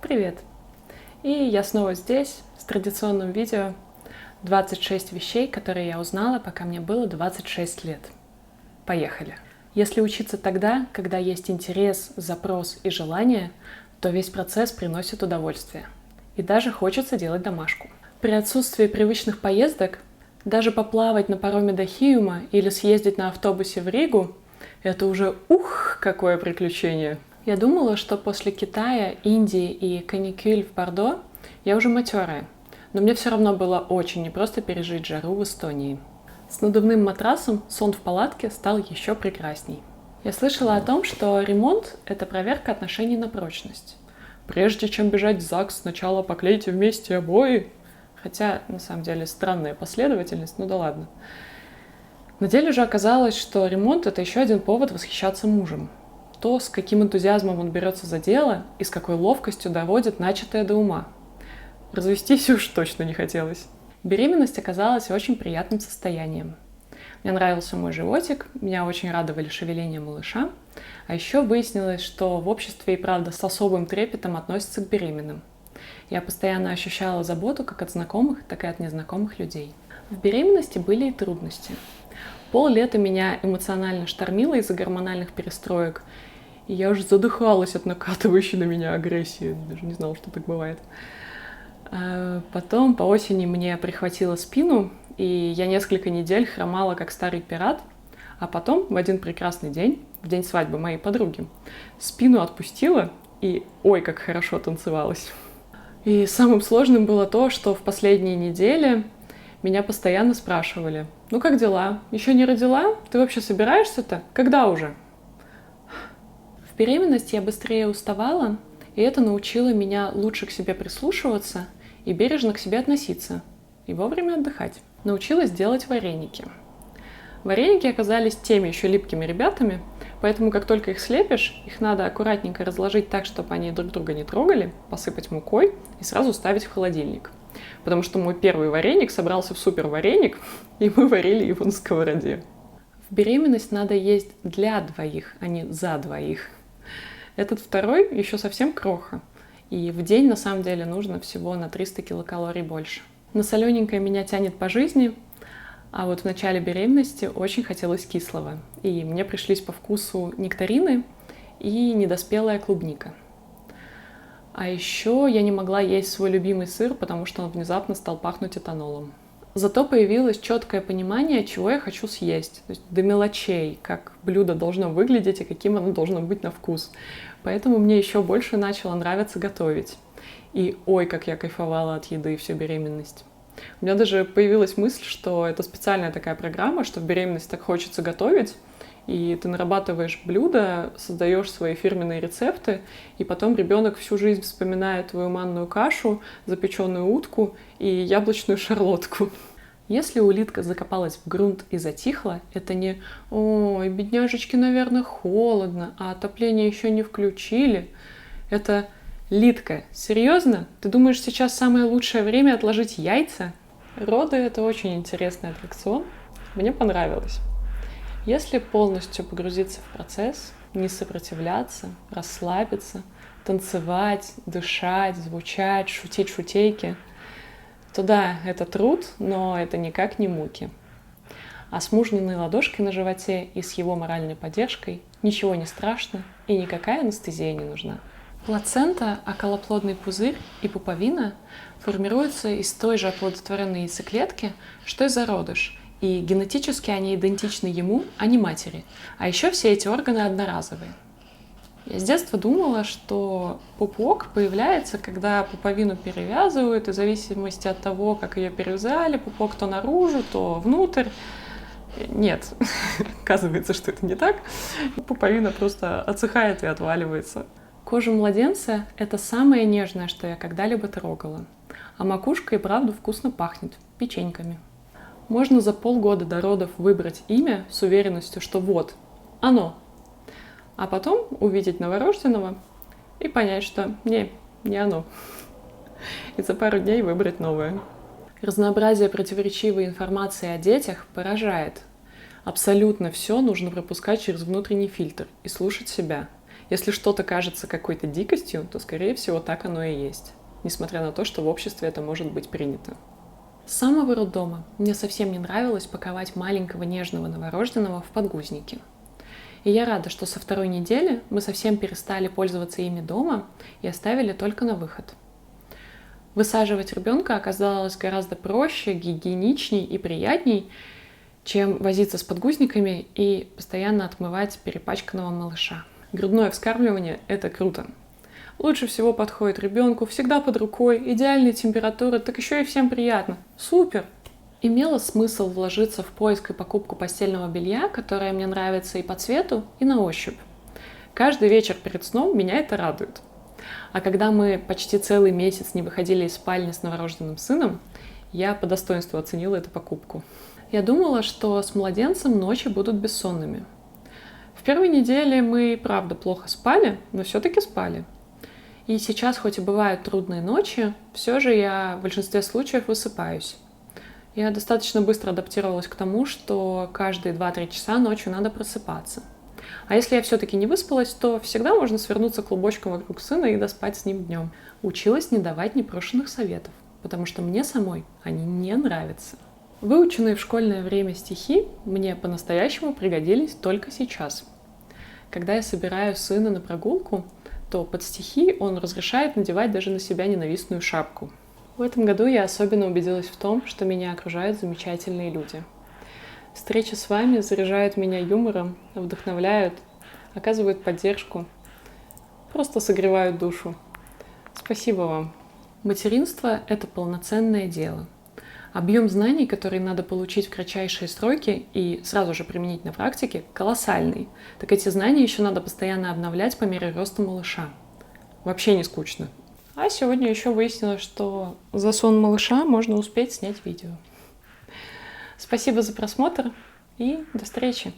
Привет! И я снова здесь с традиционным видео 26 вещей, которые я узнала, пока мне было 26 лет. Поехали! Если учиться тогда, когда есть интерес, запрос и желание, то весь процесс приносит удовольствие. И даже хочется делать домашку. При отсутствии привычных поездок даже поплавать на пароме до Хиума или съездить на автобусе в Ригу – это уже какое приключение! Я думала, что после Китая, Индии и каникюль в Бордо я уже матерая, но мне все равно было очень непросто пережить жару в Эстонии. С надувным матрасом сон в палатке стал еще прекрасней. Я слышала о том, что ремонт – это проверка отношений на прочность. Прежде чем бежать в ЗАГС, сначала поклейте вместе обои. Хотя, на самом деле, странная последовательность, ну да ладно. На деле же оказалось, что ремонт – это еще один повод восхищаться мужем. То, с каким энтузиазмом он берется за дело и с какой ловкостью доводит начатое до ума. Развестись уж точно не хотелось. Беременность оказалась очень приятным состоянием. Мне нравился мой животик, меня очень радовали шевеления малыша, а еще выяснилось, что в обществе и правда с особым трепетом относятся к беременным. Я постоянно ощущала заботу как от знакомых, так и от незнакомых людей. В беременности были и трудности. Пол-лета меня эмоционально штормило из-за гормональных перестроек, и я уже задыхалась от накатывающей на меня агрессии, даже не знала, что так бывает. Потом по осени мне прихватило спину, и я несколько недель хромала как старый пират, а потом в один прекрасный день, в день свадьбы моей подруги, спину отпустила, и ой, как хорошо танцевалась. И самым сложным было то, что в последние недели меня постоянно спрашивали: «Ну как дела? Еще не родила? Ты вообще собираешься-то? Когда уже?» В беременность я быстрее уставала, и это научило меня лучше к себе прислушиваться и бережно к себе относиться, и вовремя отдыхать. Научилась делать вареники. Вареники оказались теми еще липкими ребятами, поэтому как только их слепишь, их надо аккуратненько разложить так, чтобы они друг друга не трогали, посыпать мукой и сразу ставить в холодильник. Потому что мой первый вареник собрался в супер вареник, и мы варили его на сковороде. В беременность надо есть для двоих, а не за двоих. Этот второй еще совсем кроха, и в день на самом деле нужно всего на 300 килокалорий больше. На солененькое меня тянет по жизни, а вот в начале беременности очень хотелось кислого, и мне пришлись по вкусу нектарины и недоспелая клубника. А еще я не могла есть свой любимый сыр, потому что он внезапно стал пахнуть этанолом. Зато появилось четкое понимание, чего я хочу съесть. То есть до мелочей, как блюдо должно выглядеть и каким оно должно быть на вкус. Поэтому мне еще больше начало нравиться готовить. И ой, как я кайфовала от еды всю беременность. У меня даже появилась мысль, что это специальная такая программа, что в беременность так хочется готовить, и ты нарабатываешь блюда, создаешь свои фирменные рецепты, и потом ребенок всю жизнь вспоминает твою манную кашу, запеченную утку и яблочную шарлотку. Если улитка закопалась в грунт и затихла, это не «Ой, бедняжечке, наверное, холодно, а отопление еще не включили». Это «Литка, серьезно? Ты думаешь, сейчас самое лучшее время отложить яйца?» Роды — это очень интересный аттракцион. Мне понравилось. Если полностью погрузиться в процесс, не сопротивляться, расслабиться, танцевать, дышать, звучать, шутить шутейки, то да, это труд, но это никак не муки. А с мужниной ладошкой на животе и с его моральной поддержкой ничего не страшно и никакая анестезия не нужна. Плацента, околоплодный пузырь и пуповина формируются из той же оплодотворенной яйцеклетки, что и зародыш, и генетически они идентичны ему, а не матери. А еще все эти органы одноразовые. Я с детства думала, что пупок появляется, когда пуповину перевязывают, и в зависимости от того, как ее перевязали, пупок то наружу, то внутрь. Нет, оказывается, что это не так. Пуповина просто отсыхает и отваливается. Кожа младенца – это самое нежное, что я когда-либо трогала. А макушка и правда вкусно пахнет печеньками. Можно за полгода до родов выбрать имя с уверенностью, что вот, оно. А потом увидеть новорожденного и понять, что не оно. И за пару дней выбрать новое. Разнообразие противоречивой информации о детях поражает. Абсолютно все нужно пропускать через внутренний фильтр и слушать себя. Если что-то кажется какой-то дикостью, то, скорее всего, так оно и есть, несмотря на то, что в обществе это может быть принято. С самого роддома мне совсем не нравилось паковать маленького нежного новорожденного в подгузники. И я рада, что со второй недели мы совсем перестали пользоваться ими дома и оставили только на выход. Высаживать ребенка оказалось гораздо проще, гигиеничней и приятней, чем возиться с подгузниками и постоянно отмывать перепачканного малыша. Грудное вскармливание – это круто. Лучше всего подходит ребенку, всегда под рукой, идеальная температура, так еще и всем приятно. Супер! Имело смысл вложиться в поиск и покупку постельного белья, которое мне нравится и по цвету, и на ощупь. Каждый вечер перед сном меня это радует. А когда мы почти целый месяц не выходили из спальни с новорожденным сыном, я по достоинству оценила эту покупку. Я думала, что с младенцем ночи будут бессонными. В первой неделе мы, правда, плохо спали, но все-таки спали. И сейчас, хоть и бывают трудные ночи, все же я в большинстве случаев высыпаюсь. Я достаточно быстро адаптировалась к тому, что каждые 2-3 часа ночью надо просыпаться. А если я все-таки не выспалась, то всегда можно свернуться клубочком вокруг сына и доспать с ним днем. Училась не давать непрошенных советов, потому что мне самой они не нравятся. Выученные в школьное время стихи мне по-настоящему пригодились только сейчас. Когда я собираю сына на прогулку, то под стихи он разрешает надевать даже на себя ненавистную шапку. В этом году я особенно убедилась в том, что меня окружают замечательные люди. Встречи с вами заряжают меня юмором, вдохновляют, оказывают поддержку, просто согревают душу. Спасибо вам. Материнство – это полноценное дело. Объем знаний, которые надо получить в кратчайшие сроки и сразу же применить на практике, колоссальный. Так эти знания еще надо постоянно обновлять по мере роста малыша. Вообще не скучно. А сегодня еще выяснилось, что за сон малыша можно успеть снять видео. Спасибо за просмотр и до встречи!